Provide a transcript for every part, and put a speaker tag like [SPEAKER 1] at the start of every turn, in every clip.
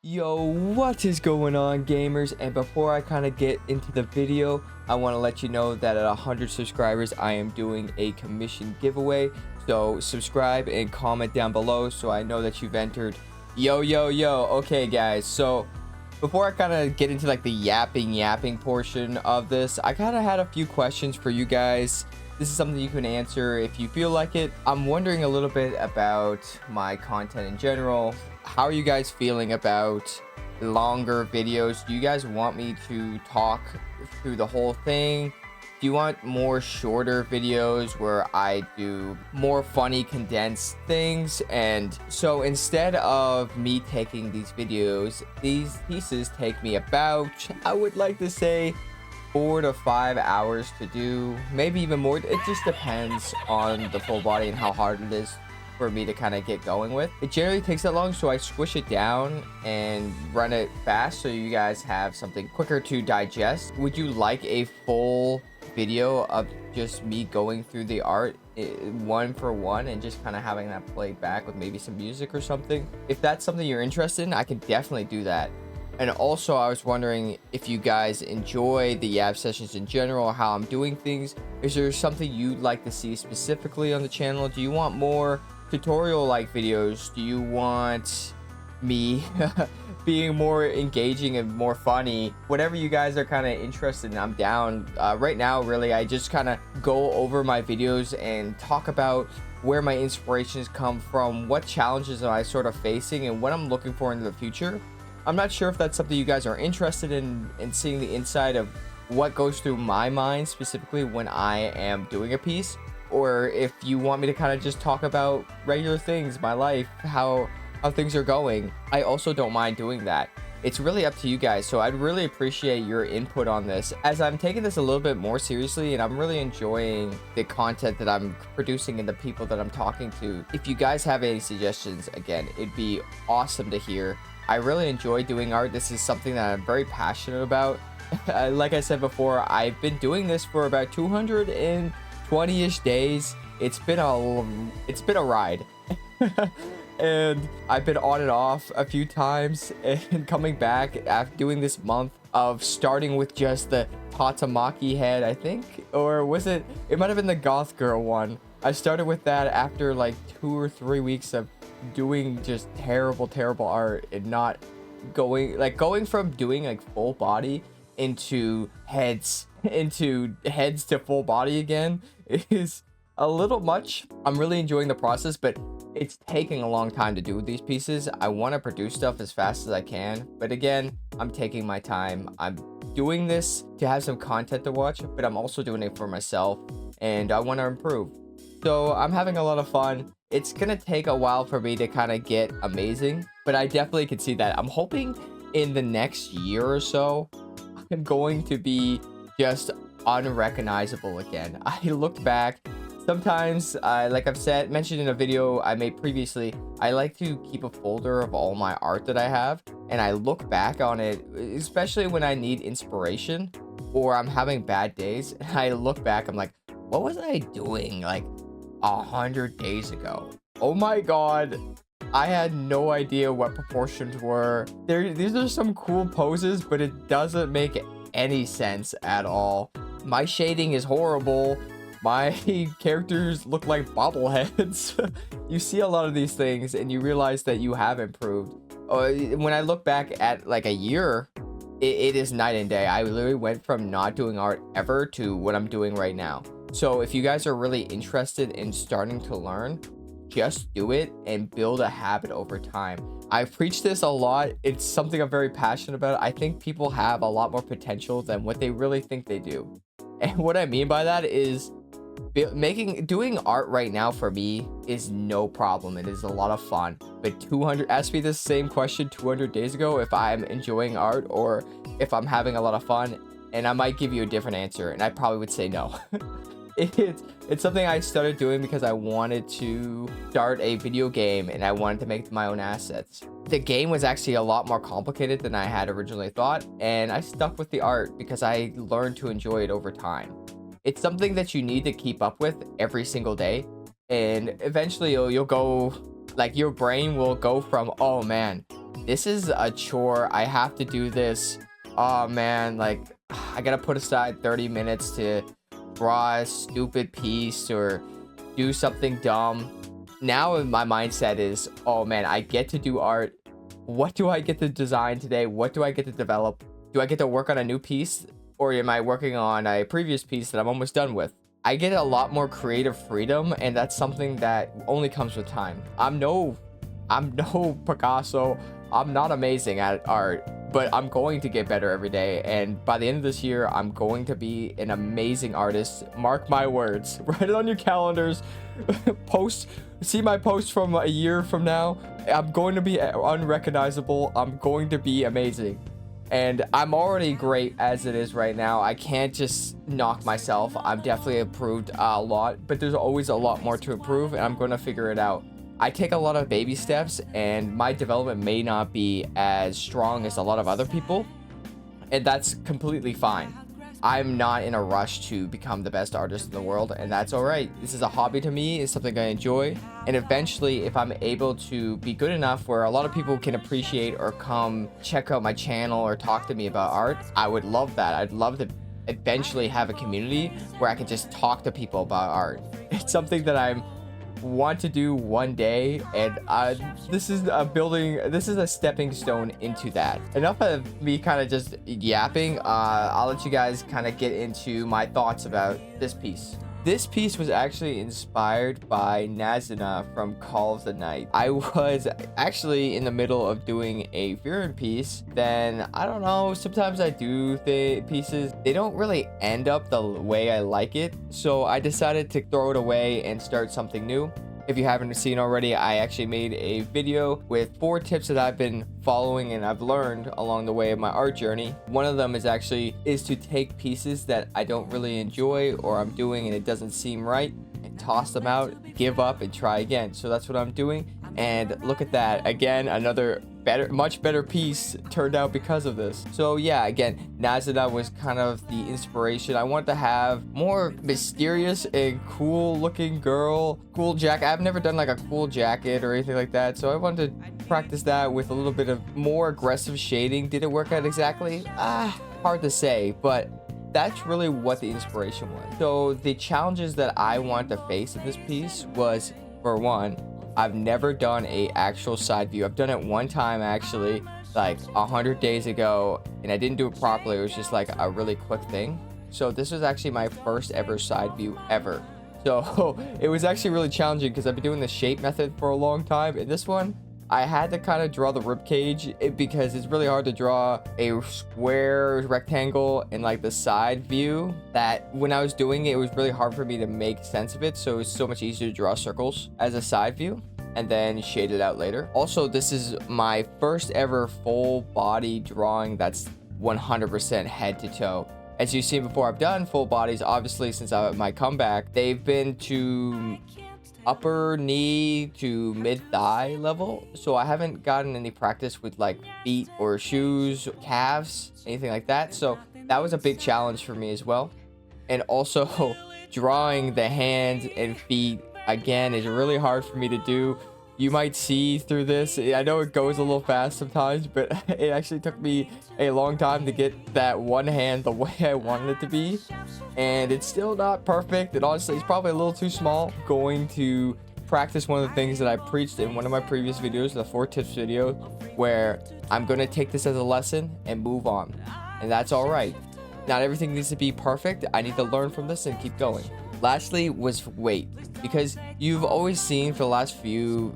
[SPEAKER 1] Yo, what is going on, gamers? And before I kind of get into the video, I want to let you know that at 100 subscribers I am doing a commission giveaway. So subscribe and comment down below so I know that you've entered. Yo. Okay guys, so before I kind of get into like the yapping portion of this, I kind of had a few questions for you guys. This is something you can answer if you feel like it. I'm wondering a little bit about my content in general. How are you guys feeling about longer videos? Do you guys want me to talk through the whole thing? Do you want more shorter videos where I do more funny condensed things? And so instead of me taking these videos, these pieces take me about, I would like to say, 4 to 5 hours to do, maybe even more. It just depends on the full body and how hard it is for me to kind of get going with. It generally takes that long, so I squish it down and run it fast so you guys have something quicker to digest. Would you like a full video of just me going through the art one for one and just kind of having that played back with maybe some music or something? If that's something you're interested in, I can definitely do that. And also, I was wondering if you guys enjoy the YAB sessions in general, how I'm doing things. Is there something you'd like to see specifically on the channel? Do you want more tutorial-like videos? Do you want me being more engaging and more funny? Whatever you guys are kind of interested in, I'm down. Right now, really, I just kind of go over my videos and talk about where my inspirations come from, what challenges am I sort of facing, and what I'm looking for in the future. I'm not sure if that's something you guys are interested in seeing the inside of what goes through my mind specifically when I am doing a piece, or if you want me to kind of just talk about regular things, my life, how things are going. I also don't mind doing that. It's really up to you guys, so I'd really appreciate your input on this, as I'm taking this a little bit more seriously and I'm really enjoying the content that I'm producing and the people that I'm talking to. If you guys have any suggestions, again, it'd be awesome to hear. I really enjoy doing art. This is something that I'm very passionate about. Like I said before, I've been doing this for about 220-ish days. It's been a ride. And I've been on and off a few times and coming back after doing this month of starting with just the Tatamaki head, I think, or was it might have been the goth girl one. I started with that after like 2 or 3 weeks of doing just terrible art and not going from doing like full body into heads to full body again is a little much. I'm really enjoying the process, but it's taking a long time to do these pieces. I want to produce stuff as fast as I can, but again, I'm taking my time. I'm doing this to have some content to watch, but I'm also doing it for myself and I want to improve. So I'm having a lot of fun. It's gonna take a while for me to kind of get amazing, but I definitely can see that. I'm hoping in the next year or so, I'm going to be just unrecognizable again. I looked back. Sometimes, like I've mentioned in a video I made previously, I like to keep a folder of all my art that I have, and I look back on it, especially when I need inspiration or I'm having bad days, and I look back, I'm like, what was I doing like 100 days ago? Oh my god, I had no idea what proportions were. These are some cool poses, but it doesn't make any sense at all. My shading is horrible. My characters look like bobbleheads. You see a lot of these things and you realize that you have improved. When I look back at like a year, it is night and day. I literally went from not doing art ever to what I'm doing right now. So if you guys are really interested in starting to learn, just do it and build a habit over time. I preach this a lot. It's something I'm very passionate about. I think people have a lot more potential than what they really think they do. And what I mean by that is doing art right now for me is no problem. It is a lot of fun. But ask me the same question 200 days ago if I'm enjoying art or if I'm having a lot of fun, and I might give you a different answer, and I probably would say no. It's something I started doing because I wanted to start a video game and I wanted to make my own assets. The game was actually a lot more complicated than I had originally thought, and I stuck with the art because I learned to enjoy it over time. It's something that you need to keep up with every single day, and eventually you'll go, like, your brain will go from, oh man, This is a chore. I have to do this. Oh man, like I gotta put aside 30 minutes to draw a stupid piece or do something dumb. Now my mindset is, oh man, I get to do art. What do I get to design today? What do I get to develop? Do I get to work on a new piece, or am I working on a previous piece that I'm almost done with? I get a lot more creative freedom, and that's something that only comes with time. I'm no Picasso. I'm not amazing at art, but I'm going to get better every day. And by the end of this year, I'm going to be an amazing artist. Mark my words. Write it on your calendars. See my post from a year from now. I'm going to be unrecognizable. I'm going to be amazing. And I'm already great as it is right now. I can't just knock myself. I've definitely improved a lot, but there's always a lot more to improve, and I'm going to figure it out. I take a lot of baby steps, and my development may not be as strong as a lot of other people, and that's completely fine. I'm not in a rush to become the best artist in the world, and that's all right. This is a hobby to me. It's something I enjoy, and eventually, if I'm able to be good enough where a lot of people can appreciate or come check out my channel or talk to me about art, I would love that. I'd love to eventually have a community where I can just talk to people about art. It's something that I want to do one day, and this is a stepping stone into that. Enough of me kind of just yapping. I'll let you guys kind of get into my thoughts about this piece. This piece was actually inspired by Nazuna from Call of the Night. I was actually in the middle of doing a Viren piece. Then, I don't know, sometimes I do pieces. They don't really end up the way I like it. So I decided to throw it away and start something new. If you haven't seen already, I actually made a video with 4 tips that I've been following and I've learned along the way of my art journey. One of them is to take pieces that I don't really enjoy or I'm doing and it doesn't seem right, and toss them out, give up, and try again. So that's what I'm doing. And look at that. Again, another much better piece turned out because of this. So yeah, again, Nazuna was kind of the inspiration. I wanted to have more mysterious and cool looking girl, cool jacket. I've never done like a cool jacket or anything like that, so I wanted to practice that with a little bit of more aggressive shading. Did it work out exactly? Hard to say, but that's really what the inspiration was. So the challenges that I wanted to face in this piece was, for one, I've never done a actual side view. I've done it one time actually, like 100 days ago, and I didn't do it properly. It was just like a really quick thing. So this was actually my first ever side view ever. So it was actually really challenging because I've been doing the shape method for a long time. And this one, I had to kind of draw the rib cage because it's really hard to draw a square rectangle in like the side view. That when I was doing it was really hard for me to make sense of it. So it's so much easier to draw circles as a side view and then shade it out later. Also, this is my first ever full body drawing that's 100% head to toe. As you've seen before, I've done full bodies, obviously, since my comeback. They've been to upper knee to mid thigh level, so I haven't gotten any practice with like feet or shoes, calves, anything like that. So that was a big challenge for me as well. And also drawing the hands and feet again is really hard for me to do. You might see through this, I know it goes a little fast sometimes, but it actually took me a long time to get that one hand the way I wanted it to be. And it's still not perfect. And honestly, it's probably a little too small. Going to practice one of the things that I preached in one of my previous videos, the 4 tips video, where I'm going to take this as a lesson and move on. And that's all right. Not everything needs to be perfect. I need to learn from this and keep going. Lastly was weight, because you've always seen for the last few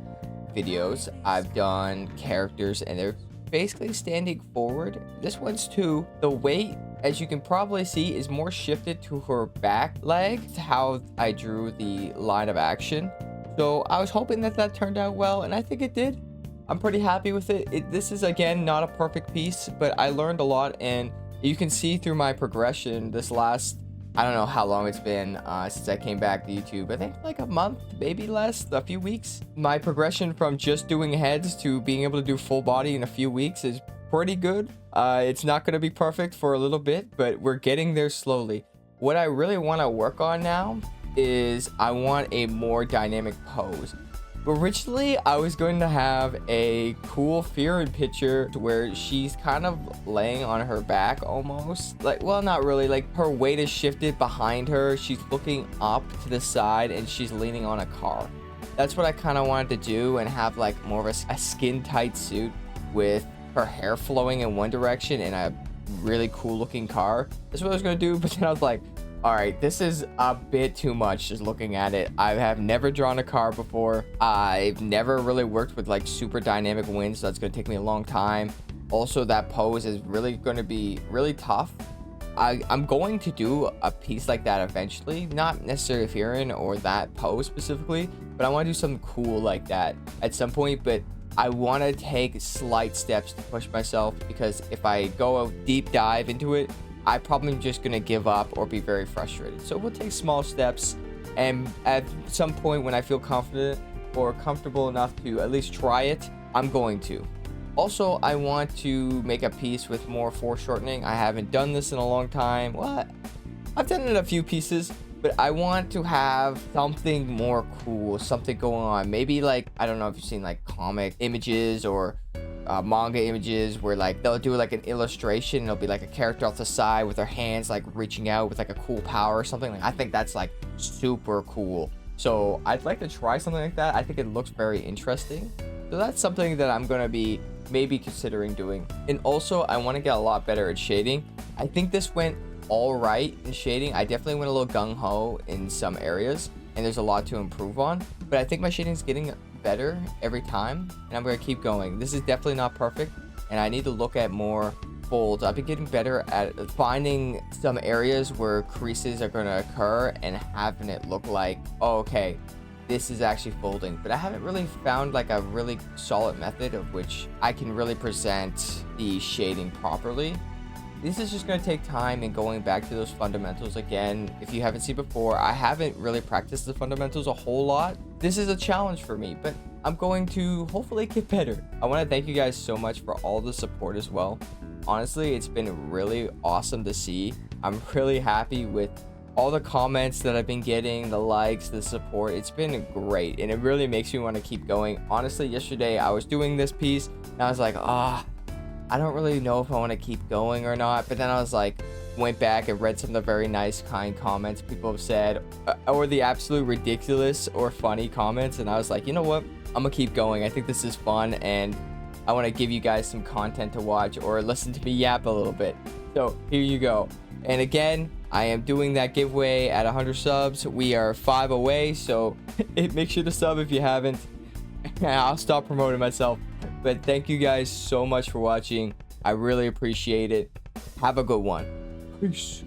[SPEAKER 1] videos I've done characters and they're basically standing forward. This one's too. The weight, as you can probably see, is more shifted to her back leg. It's how I drew the line of action. So I was hoping that turned out well, and I think it did. I'm pretty happy with it. This is, again, not a perfect piece, but I learned a lot, and you can see through my progression this last, I don't know how long it's been since I came back to YouTube. I think like a month, maybe less, a few weeks. My progression from just doing heads to being able to do full body in a few weeks is pretty good. It's not going to be perfect for a little bit, but we're getting there slowly. What I really want to work on now is I want a more dynamic pose. Originally, I was going to have a cool Fearin picture where she's kind of laying on her back almost. Like, well, not really. Like, her weight is shifted behind her. She's looking up to the side and she's leaning on a car. That's what I kind of wanted to do, and have like more of a skin tight suit with her hair flowing in one direction and a really cool looking car. That's what I was going to do, but then I was like, all right, this is a bit too much just looking at it. I have never drawn a car before. I've never really worked with like super dynamic wind, so that's going to take me a long time. Also, that pose is really going to be really tough. I'm going to do a piece like that eventually, not necessarily Fearin or that pose specifically, but I want to do something cool like that at some point. But I want to take slight steps to push myself, because if I go a deep dive into it, I probably am just going to give up or be very frustrated. So we'll take small steps, and at some point when I feel confident or comfortable enough to at least try it, I'm going to. Also, I want to make a piece with more foreshortening. I haven't done this in a long time. Well, I've done it in a few pieces, but I want to have something more cool, something going on. Maybe like, I don't know if you've seen like comic images or manga images where like they'll do like an illustration. It'll be like a character off the side with their hands like reaching out with like a cool power or something. Like, I think that's like super cool. So I'd like to try something like that. I think it looks very interesting. So that's something that I'm going to be maybe considering doing. And also, I want to get a lot better at shading. I think this went all right in shading. I definitely went a little gung-ho in some areas, and there's a lot to improve on. But I think my shading is getting better every time, and I'm going to keep going. This is definitely not perfect, and I need to look at more folds. I've been getting better at finding some areas where creases are going to occur and having it look like, oh, okay, this is actually folding. But I haven't really found like a really solid method of which I can really present the shading properly. This is just going to take time and going back to those fundamentals again. If you haven't seen before, I haven't really practiced the fundamentals a whole lot. This is a challenge for me, but I'm going to hopefully get better. I want to thank you guys so much for all the support as well. Honestly, it's been really awesome to see. I'm really happy with all the comments that I've been getting, the likes, the support. It's been great, and it really makes me want to keep going. Honestly, yesterday I was doing this piece and I was like, I don't really know if I want to keep going or not. But then I was like, went back and read some of the very nice, kind comments people have said, or the absolute ridiculous or funny comments, and I was like, you know what, I'm gonna keep going. I think this is fun, and I want to give you guys some content to watch or listen to me yap a little bit. So here you go. And again, I am doing that giveaway at 100 subs. We are 5 away, so make sure to sub if you haven't. I'll stop promoting myself. But thank you guys so much for watching. I really appreciate it. Have a good one. Peace.